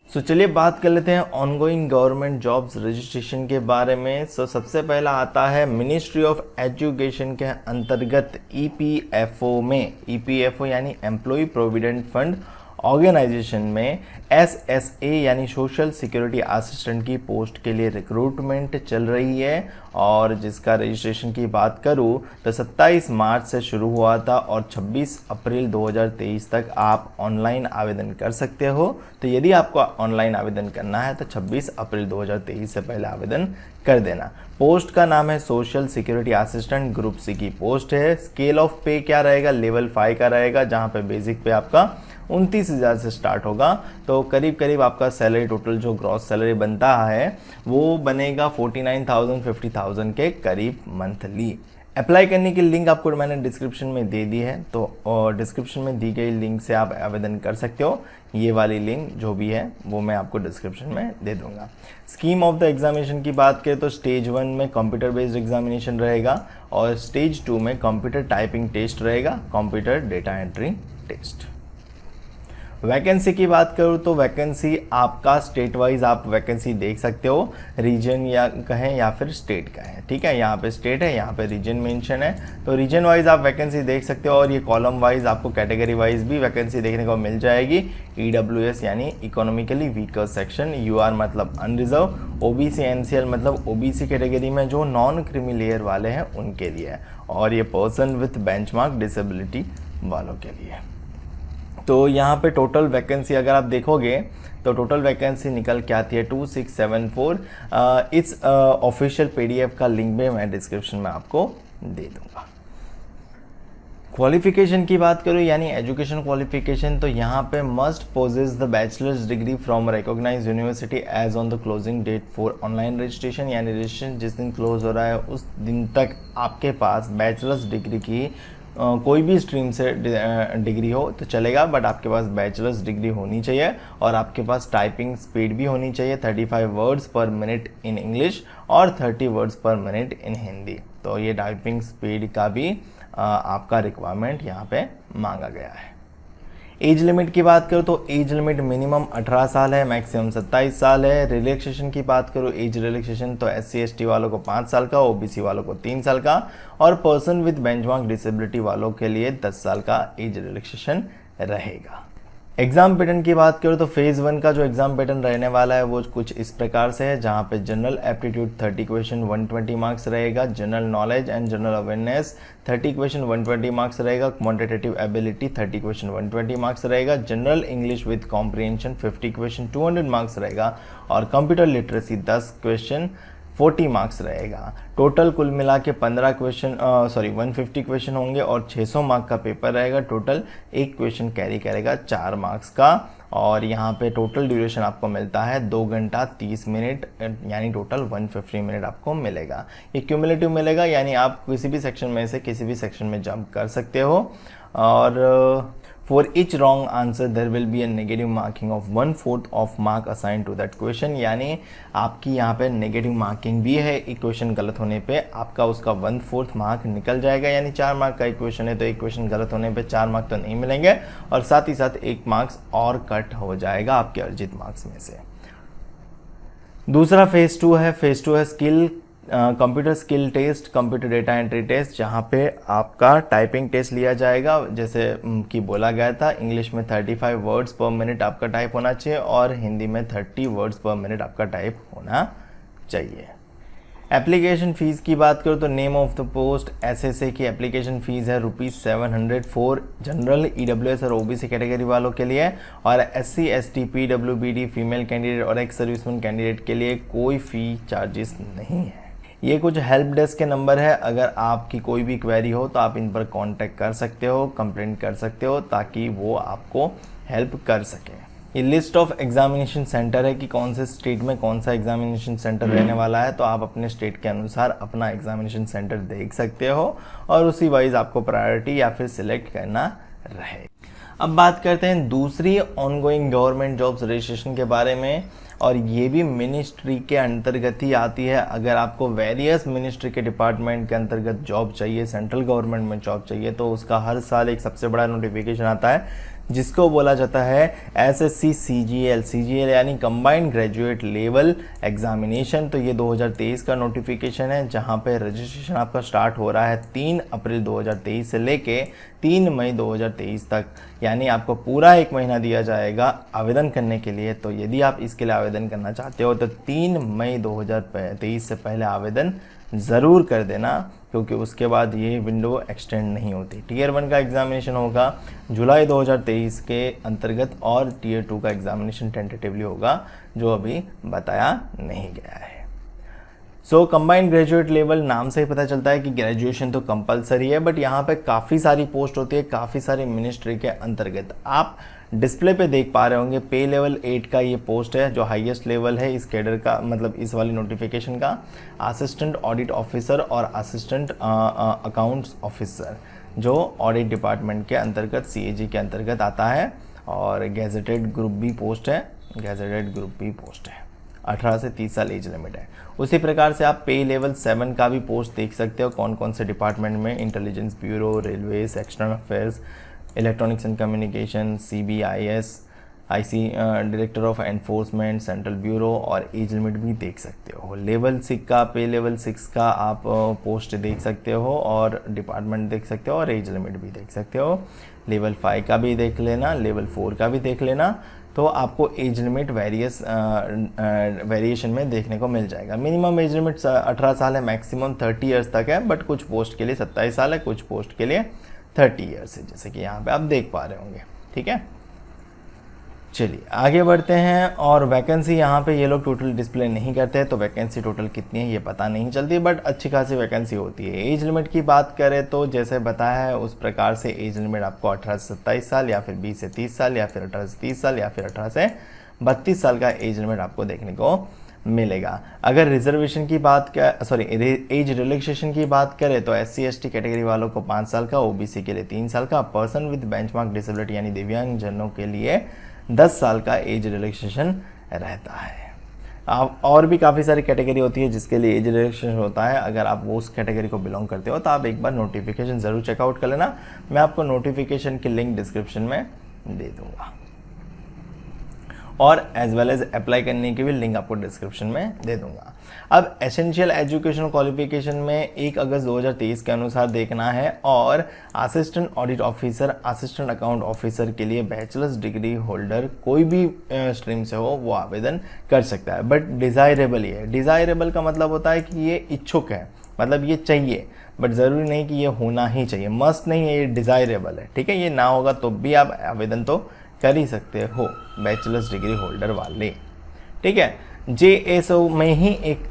चलिए बात कर लेते हैं ऑनगोइंग गवर्नमेंट जॉब्स रजिस्ट्रेशन के बारे में। सबसे पहला आता है मिनिस्ट्री ऑफ एजुकेशन के अंतर्गत ईपीएफओ में, ईपीएफओ यानी एम्प्लॉय प्रोविडेंट फंड ऑर्गेनाइजेशन में एसएसए यानी सोशल सिक्योरिटी असिस्टेंट की पोस्ट के लिए रिक्रूटमेंट चल रही है। और जिसका रजिस्ट्रेशन की बात करूं तो 27 मार्च से शुरू हुआ था और 26 अप्रैल 2023 तक आप ऑनलाइन आवेदन कर सकते हो। तो यदि आपको ऑनलाइन आवेदन करना है तो 26 अप्रैल 2023 से पहले आवेदन कर देना। पोस्ट का नाम है social security assistant, group C की पोस्ट है। स्केल ऑफ पे क्या रहेगा, लेवल 5 का रहेगा, जहां पे बेसिक पे आपका 29,000 से स्टार्ट होगा। तो करीब करीब आपका सैलरी टोटल जो ग्रॉस सैलरी बनता है वो बनेगा 49,000 50,000 के करीब मंथली। अप्लाई करने की लिंक आपको मैंने डिस्क्रिप्शन में दे दी है, तो डिस्क्रिप्शन में दी गई लिंक से आप आवेदन कर सकते हो। ये वाली लिंक जो भी है वो मैं आपको डिस्क्रिप्शन में दे दूंगा। स्कीम ऑफ द एग्जामिनेशन की बात करें तो स्टेज 1 में कंप्यूटर बेस्ड एग्जामिनेशन रहेगा और स्टेज 2 में कंप्यूटर टाइपिंग टेस्ट रहेगा, computer data entry test. Vacancy की बात करूँ तो वैकेंसी आपका स्टेट वाइज आप वैकेंसी देख सकते हो, रीजन या कहें या फिर स्टेट कहें, ठीक है। यहाँ पे स्टेट है, यहाँ पे रीजन मेंशन है, तो रीजन वाइज आप वैकेंसी देख सकते हो। और ये कॉलम वाइज आपको कैटेगरी वाइज भी वैकेंसी देखने को मिल जाएगी। ईडब्ल्यूएस यानी इकोनॉमिकली वीकर सेक्शन, यूआर मतलब अनरिजर्व, ओबीसी एनसीएल मतलब ओबीसी कैटेगरी में जो नॉन क्रीमी लेयर वाले हैं उनके लिए, और ये पर्सन विथ बेंचमार्क डिसेबिलिटी वालों के लिए। तो यहाँ पे टोटल वैकेंसी अगर आप देखोगे तो टोटल वैकेंसी निकल के आती है 2674। इस ऑफिशियल पीडीएफ का लिंक भी मैं डिस्क्रिप्शन में आपको दे दूंगा। क्वालिफिकेशन की बात करूँ यानी एजुकेशन क्वालिफिकेशन, तो यहाँ पे must possess the bachelor's degree from recognized university as on the closing date for online registration, यानी रजिस्ट्रेशन जिस दिन क्लोज हो रहा है उस दिन तक आपके पास बैचलर्स डिग्री की कोई भी स्ट्रीम से डिग्री हो तो चलेगा, बट आपके पास बैचलर्स डिग्री होनी चाहिए और आपके पास टाइपिंग स्पीड भी होनी चाहिए 35 वर्ड्स पर मिनट इन इंग्लिश और 30 वर्ड्स पर मिनट इन हिंदी। तो ये टाइपिंग स्पीड का भी आपका रिक्वायरमेंट यहाँ पे मांगा गया है। एज लिमिट की बात करूँ तो एज लिमिट मिनिमम 18 साल है, मैक्सिमम 27 साल है। रिलैक्सेशन की बात करूँ एज रिलैक्सेशन तो SC ST वालों को 5 साल का, OBC वालों को 3 साल का और पर्सन विद बेंचमार्क डिसेबिलिटी वालों के लिए 10 साल का एज रिलैक्सेशन रहेगा। एग्जाम पैटर्न की बात करूँ तो फेज़ 1 का जो एग्जाम पैटर्न रहने वाला है वो कुछ इस प्रकार से है, जहाँ पे जनरल एप्टीट्यूड 30 क्वेश्चन 120 मार्क्स रहेगा, general knowledge and general awareness 30 question 120 marks रहेगा, क्वांटिटेटिव एबिलिटी 30 क्वेश्चन 120 मार्क्स रहेगा, general English with comprehension 50 question 200 marks रहेगा और कंप्यूटर लिटरेसी 10 क्वेश्चन 40 मार्क्स रहेगा। टोटल कुल मिला के 150 क्वेश्चन होंगे और 600 मार्क का पेपर रहेगा। टोटल एक क्वेश्चन कैरी करेगा 4 मार्क्स का और यहाँ पे टोटल ड्यूरेशन आपको मिलता है 2 घंटा 30 मिनट, यानी टोटल 150 मिनट आपको मिलेगा। ये क्यूमुलेटिव मिलेगा, यानी आप किसी भी सेक्शन में से किसी भी सेक्शन में जंप कर सकते हो। और For each wrong answer there will be a negative marking of 1/4 of mark assigned to that question, यानी आपकी यहाँ पे नेगेटिव मार्किंग भी है। एक क्वेश्चन गलत होने पे आपका उसका 1/4 मार्क निकल जाएगा, यानी 4 मार्क का एक क्वेश्चन है तो एक क्वेश्चन गलत होने पे 4 मार्क तो नहीं मिलेंगे और साथ ही साथ 1 मार्क्स और कट हो जाएगा आपके अर्जित मार्क्स में से। दूसरा फेज़ 2 है, फेज़ 2 है skill computer skill test, computer data entry test, जहाँ पे आपका टाइपिंग टेस्ट लिया जाएगा। जैसे कि बोला गया था इंग्लिश में 35 वर्ड्स पर मिनट आपका टाइप होना चाहिए और हिंदी में 30 वर्ड्स पर मिनट आपका टाइप होना चाहिए। एप्लीकेशन फ़ीस की बात करो तो name of the post SSA की एप्लीकेशन फ़ीस है ₹700 फॉर जनरल EWS और OBC कैटेगरी वालों के लिए, और SC ST PWBD female candidate और एक्स सर्विसमैन कैंडिडेट के लिए कोई फ़ी चार्जेस नहीं है। ये कुछ हेल्प डेस्क के नंबर है, अगर आपकी कोई भी क्वेरी हो तो आप इन पर कांटेक्ट कर सकते हो, कंप्लेंट कर सकते हो ताकि वो आपको हेल्प कर सकें। ये लिस्ट ऑफ एग्जामिनेशन सेंटर है कि कौन से स्टेट में कौन सा एग्जामिनेशन सेंटर रहने वाला है, तो आप अपने स्टेट के अनुसार अपना एग्जामिनेशन सेंटर देख सकते हो और उसी वाइज आपको प्रायोरिटी या फिर सिलेक्ट करना रहे। अब बात करते हैं दूसरी ऑनगोइंग गवर्नमेंट जॉब्स रजिस्ट्रेशन के बारे में, और ये भी मिनिस्ट्री के अंतर्गत ही आती है। अगर आपको वेरियस मिनिस्ट्री के डिपार्टमेंट के अंतर्गत जॉब चाहिए, सेंट्रल गवर्नमेंट में जॉब चाहिए, तो उसका हर साल एक सबसे बड़ा नोटिफिकेशन आता है जिसको बोला जाता है SSC CGL। CGL यानी कंबाइंड ग्रेजुएट लेवल एग्जामिनेशन। तो ये 2023 का नोटिफिकेशन है, जहाँ पे रजिस्ट्रेशन आपका स्टार्ट हो रहा है 3 अप्रैल 2023 से लेके 3 मई 2023 तक, यानी आपको पूरा 1 महीना दिया जाएगा आवेदन करने के लिए। तो यदि आप इसके लिए आवेदन करना चाहते हो तो 3 मई 2023 से पहले आवेदन ज़रूर कर देना, क्योंकि उसके बाद ये विंडो एक्सटेंड नहीं होती। टीयर 1 का एग्जामिनेशन होगा जुलाई 2023 के अंतर्गत, और टीयर 2 का एग्जामिनेशन टेंटेटिवली होगा, जो अभी बताया नहीं गया है। सो कंबाइंड ग्रेजुएट लेवल नाम से ही पता चलता है कि ग्रेजुएशन तो कंपलसरी है, बट यहाँ पे काफ़ी सारी पोस्ट होती है, काफ़ी सारी मिनिस्ट्री के अंतर्गत। आप डिस्प्ले पे देख पा रहे होंगे पे लेवल 8 का ये पोस्ट है, जो हाईएस्ट लेवल है इस कैडर का, मतलब इस वाली नोटिफिकेशन का। असिस्टेंट ऑडिट ऑफिसर और असिस्टेंट अकाउंट्स ऑफिसर, जो ऑडिट डिपार्टमेंट के अंतर्गत CAG के अंतर्गत आता है, और गैजेटेड ग्रुप बी पोस्ट है, गैजेटेड ग्रुप बी पोस्ट है। 18 से 30 साल एज लिमिट है। उसी प्रकार से आप पे लेवल 7 का भी पोस्ट देख सकते हो, कौन कौन से डिपार्टमेंट में, intelligence bureau, railways, external affairs, electronics and communication, CBIS, IC director of enforcement, central bureau, और एज लिमिट भी देख सकते हो। लेवल 6 का, पे लेवल 6 का आप पोस्ट देख सकते हो, और डिपार्टमेंट देख सकते हो, और एज लिमिट भी देख सकते हो। लेवल 5 का भी देख लेना, लेवल 4 का भी देख लेना, तो आपको एज लिमिट वेरिएशन में देखने को मिल जाएगा। मिनिमम एज लिमिट 18 साल है, मैक्सिमम 30 ईयर्स तक है, बट कुछ पोस्ट के लिए 27 साल है, कुछ पोस्ट के लिए 30 ईयर्स है, जैसे कि यहाँ पे आप देख पा रहे होंगे। ठीक है, चलिए आगे बढ़ते हैं। और वैकेंसी यहाँ पे ये लोग टोटल डिस्प्ले नहीं करते हैं, तो वैकेंसी टोटल कितनी है ये पता नहीं चलती, बट अच्छी खासी वैकेंसी होती है। एज लिमिट की बात करें तो जैसे बताया है उस प्रकार से एज लिमिट आपको 18 से 27 साल, या फिर 20 से 30 साल, या फिर 18 से 30 साल, या फिर 18 से 32 साल का एज लिमिट आपको देखने को मिलेगा। अगर रिजर्वेशन की बात एज रिलैक्सेशन की बात करें तो SC ST कैटेगरी वालों को 5 साल का, OBC के लिए 3 साल का, पर्सन विद बेंचमार्क डिसेबिलिटी यानी दिव्यांग जनों के लिए 10 साल का एज रिलैक्सेशन रहता है। और भी काफ़ी सारी कैटेगरी होती है जिसके लिए एज रिलैक्सेशन होता है। अगर आप वो उस कैटेगरी को बिलोंग करते हो तो आप एक बार नोटिफिकेशन ज़रूर चेकआउट कर लेना। मैं आपको नोटिफिकेशन की लिंक डिस्क्रिप्शन में दे दूंगा, और एज वेल एज अप्लाई करने की भी लिंक आपको डिस्क्रिप्शन में दे दूंगा। अब एसेंशियल एजुकेशन क्वालिफिकेशन में 1 अगस्त 2023 के अनुसार देखना है, और assistant audit officer, assistant account officer के लिए बैचलर्स डिग्री होल्डर कोई भी स्ट्रीम से हो वो आवेदन कर सकता है, बट डिज़ायरेबल ही है। डिज़ायरेबल का मतलब होता है कि ये इच्छुक है, मतलब ये चाहिए, बट ज़रूरी नहीं कि ये होना ही चाहिए, मस्ट नहीं है, ये डिज़ायरेबल है। ठीक है, ये ना होगा तो भी आप आवेदन तो कर ही सकते हो, बैचलर्स डिग्री होल्डर वाले। ठीक है, JSO में ही एक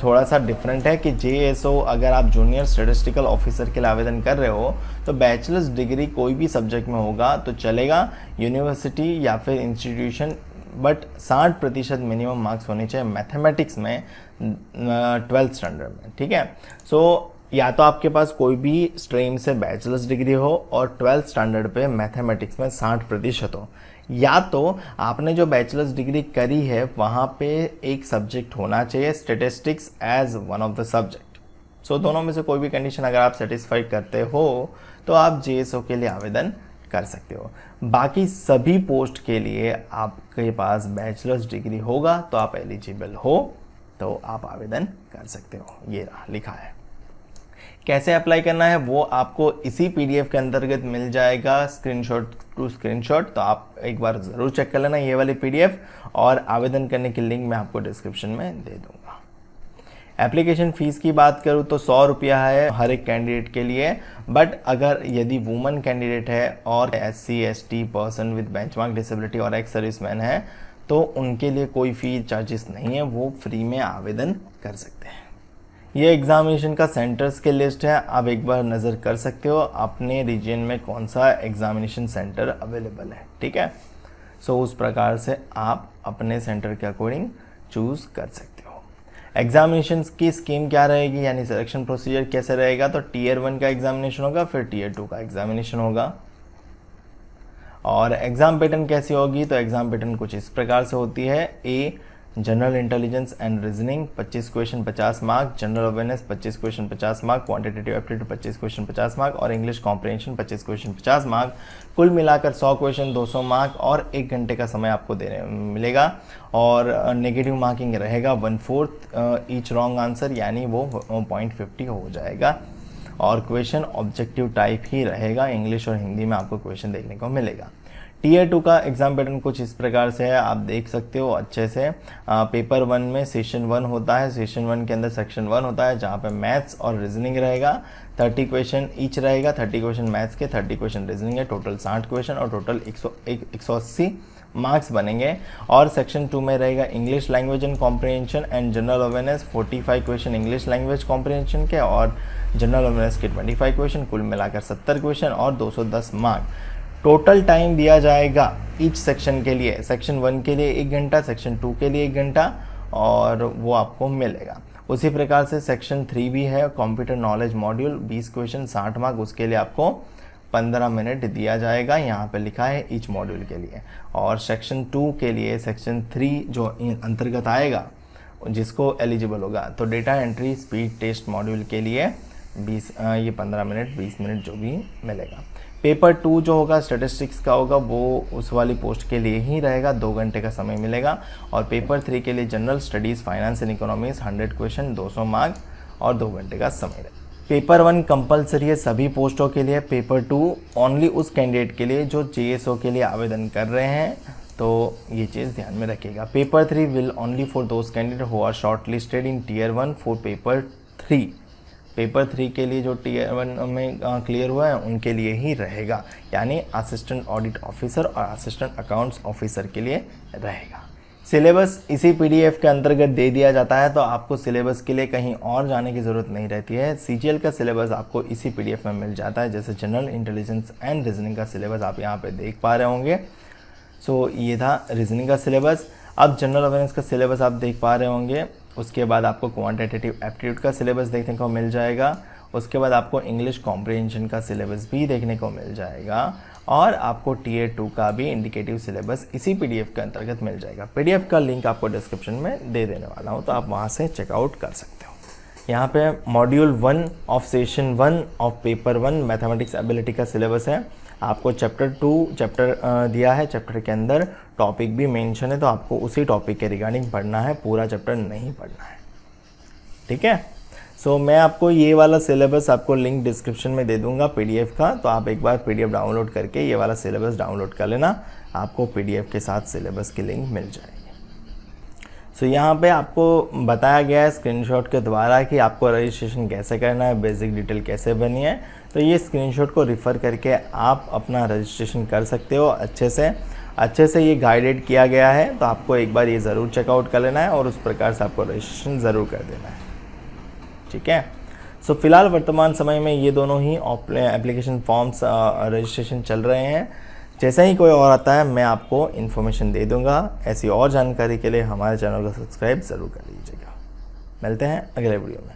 थोड़ा सा डिफरेंट है कि JSO अगर आप जूनियर स्टैटिस्टिकल ऑफिसर के लिए आवेदन कर रहे हो तो बैचलर्स डिग्री कोई भी सब्जेक्ट में होगा तो चलेगा, यूनिवर्सिटी या फिर इंस्टीट्यूशन, बट 60% मिनिमम मार्क्स होने चाहिए मैथमेटिक्स में 12th स्टैंडर्ड में। ठीक है, सो या तो आपके पास कोई भी स्ट्रीम से बैचलर्स डिग्री हो और 12th स्टैंडर्ड पे मैथमेटिक्स में 60% हो, या तो आपने जो बैचलर्स डिग्री करी है वहाँ पे एक सब्जेक्ट होना चाहिए statistics as one of the subject. So दोनों में से कोई भी कंडीशन अगर आप सेटिस्फाई करते हो तो आप JSO के लिए आवेदन कर सकते हो। बाकी सभी पोस्ट के लिए आपके पास बैचलर्स डिग्री होगा तो आप एलिजिबल हो, तो आप आवेदन कर सकते हो। ये रहा लिखा है। कैसे अप्लाई करना है वो आपको इसी PDF के अंतर्गत मिल जाएगा, स्क्रीनशॉट टू स्क्रीनशॉट, तो आप एक बार ज़रूर चेक कर लेना ये वाली PDF, और आवेदन करने की लिंक मैं आपको डिस्क्रिप्शन में दे दूंगा। एप्लीकेशन फ़ीस की बात करूँ तो 100 रुपया है हर एक कैंडिडेट के लिए, बट अगर यदि वुमन कैंडिडेट है और SC ST person with benchmark disability और एक्स सर्विसमैन है तो उनके लिए कोई फ़ी चार्जेस नहीं है, वो फ्री में आवेदन कर सकते हैं। ये एग्जामिनेशन का सेंटर्स के लिस्ट है, आप एक बार नज़र कर सकते हो अपने रीजन में कौन सा एग्जामिनेशन सेंटर अवेलेबल है। ठीक है, सो उस प्रकार से आप अपने सेंटर के अकॉर्डिंग चूज़ कर सकते हो। एग्जामिनेशन की स्कीम क्या रहेगी, यानी सिलेक्शन प्रोसीजर कैसे रहेगा, तो टीयर 1 का एग्जामिनेशन होगा, फिर टीयर 2 का एग्जामिनेशन होगा। और एग्ज़ाम पैटर्न कैसी होगी, तो एग्ज़ाम पैटर्न कुछ इस प्रकार से होती है। General intelligence and reasoning 25 question 50 mark, general awareness 25 question 50 mark, quantitative aptitude 25 question 50 mark और इंग्लिश कॉम्प्रिहेंशन 25 क्वेश्चन 50 मार्क। कुल मिलाकर 100 क्वेश्चन 200 मार्क और 1 घंटे का समय आपको देने मिलेगा। और नेगेटिव मार्किंग रहेगा 1/4 ईच रॉन्ग आंसर, यानी वो 0.50 हो जाएगा। और क्वेश्चन ऑब्जेक्टिव टाइप ही रहेगा, इंग्लिश और हिंदी में आपको क्वेश्चन देखने को मिलेगा। टीयर 2 का एग्जाम पैटर्न कुछ इस प्रकार से है, आप देख सकते हो अच्छे से। पेपर 1 में सेशन 1 होता है, सेशन 1 के अंदर सेक्शन 1 होता है जहाँ पे मैथ्स और रीजनिंग रहेगा। 30 क्वेश्चन ईच रहेगा, 30 क्वेश्चन मैथ्स के, 30 क्वेश्चन रीजनिंग है, टोटल 60 क्वेश्चन और टोटल 180 मार्क्स बनेंगे। और सेक्शन 2 में रहेगा English language and comprehension and general awareness, 45 question English language comprehension के और जनरल अवेयरनेस के 25 क्वेश्चन, कुल मिलाकर 70 क्वेश्चन और 210 मार्क। टोटल टाइम दिया जाएगा ईच सेक्शन के लिए, सेक्शन 1 के लिए 1 घंटा, सेक्शन 2 के लिए 1 घंटा, और वो आपको मिलेगा। उसी प्रकार से सेक्शन 3 भी है, computer knowledge module 20 question 60 mark, उसके लिए आपको 15 मिनट दिया जाएगा, यहाँ पे लिखा है ईच मॉड्यूल के लिए। और सेक्शन 2 के लिए सेक्शन 3 जो अंतर्गत आएगा जिसको एलिजिबल होगा, तो data entry speed test module के लिए 15 मिनट 20 मिनट जो भी मिलेगा। पेपर 2 जो होगा स्टैटिस्टिक्स का होगा, वो उस वाली पोस्ट के लिए ही रहेगा, 2 घंटे का समय मिलेगा। और पेपर 3 के लिए general studies finance and economics 100 question 200 mark और 2 घंटे का समय रहेगा। पेपर 1 कंपलसरी है सभी पोस्टों के लिए, पेपर 2 ओनली उस कैंडिडेट के लिए जो JSO के लिए आवेदन कर रहे हैं, तो ये चीज़ ध्यान में रखिएगा। Paper 3 will only for those candidate who are short listed in tier 1 for paper 3। Paper 3 के लिए जो टीयर 1 में क्लियर हुआ है उनके लिए ही रहेगा, यानी असिस्टेंट ऑडिट ऑफिसर और असिस्टेंट अकाउंट्स ऑफिसर के लिए रहेगा। सिलेबस इसी PDF के अंतर्गत दे दिया जाता है, तो आपको सिलेबस के लिए कहीं और जाने की ज़रूरत नहीं रहती है। CGL का सिलेबस आपको इसी PDF में मिल जाता है, जैसे जनरल इंटेलिजेंस एंड रीजनिंग का सिलेबस आप यहाँ पे देख पा रहे होंगे। सो ये था रीजनिंग का सिलेबस। अब जनरल अवेयरनेस का सिलेबस आप देख पा रहे होंगे। उसके बाद आपको क्वांटिटेटिव एप्टीट्यूड का सिलेबस देखने को मिल जाएगा। उसके बाद आपको इंग्लिश कॉम्प्रिहेंशन का सिलेबस भी देखने को मिल जाएगा। और आपको टीयर 2 का भी इंडिकेटिव सिलेबस इसी PDF के अंतर्गत मिल जाएगा। PDF का लिंक आपको डिस्क्रिप्शन में दे देने वाला हूँ, तो आप वहाँ से चेकआउट कर सकते हो। यहाँ पे module 1 of session 1 of paper 1 mathematics ability का सिलेबस है। आपको चैप्टर 2 दिया है, चैप्टर के अंदर टॉपिक भी मेंशन है, तो आपको उसी टॉपिक के रिगार्डिंग पढ़ना है, पूरा चैप्टर नहीं पढ़ना है। ठीक है, सो मैं आपको ये वाला सिलेबस आपको लिंक डिस्क्रिप्शन में दे दूंगा PDF का, तो आप एक बार PDF डाउनलोड करके ये वाला सिलेबस डाउनलोड कर लेना, आपको PDF के साथ सिलेबस की लिंक मिल जाएगी। सो यहाँ पे आपको बताया गया है स्क्रीनशॉट के द्वारा कि आपको रजिस्ट्रेशन कैसे करना है, बेसिक डिटेल कैसे बनी है, तो ये स्क्रीनशॉट को रिफ़र करके आप अपना रजिस्ट्रेशन कर सकते हो। अच्छे से ये गाइडेड किया गया है, तो आपको एक बार ये ज़रूर चेकआउट कर लेना है और उस प्रकार से आपको रजिस्ट्रेशन ज़रूर कर देना है। ठीक है, सो फिलहाल वर्तमान समय में ये दोनों ही एप्लीकेशन फॉर्म्स रजिस्ट्रेशन चल रहे हैं। जैसे ही कोई और आता है मैं आपको इन्फॉर्मेशन दे दूंगा। ऐसी और जानकारी के लिए हमारे चैनल को सब्सक्राइब ज़रूर कर लीजिएगा। मिलते हैं अगले वीडियो में।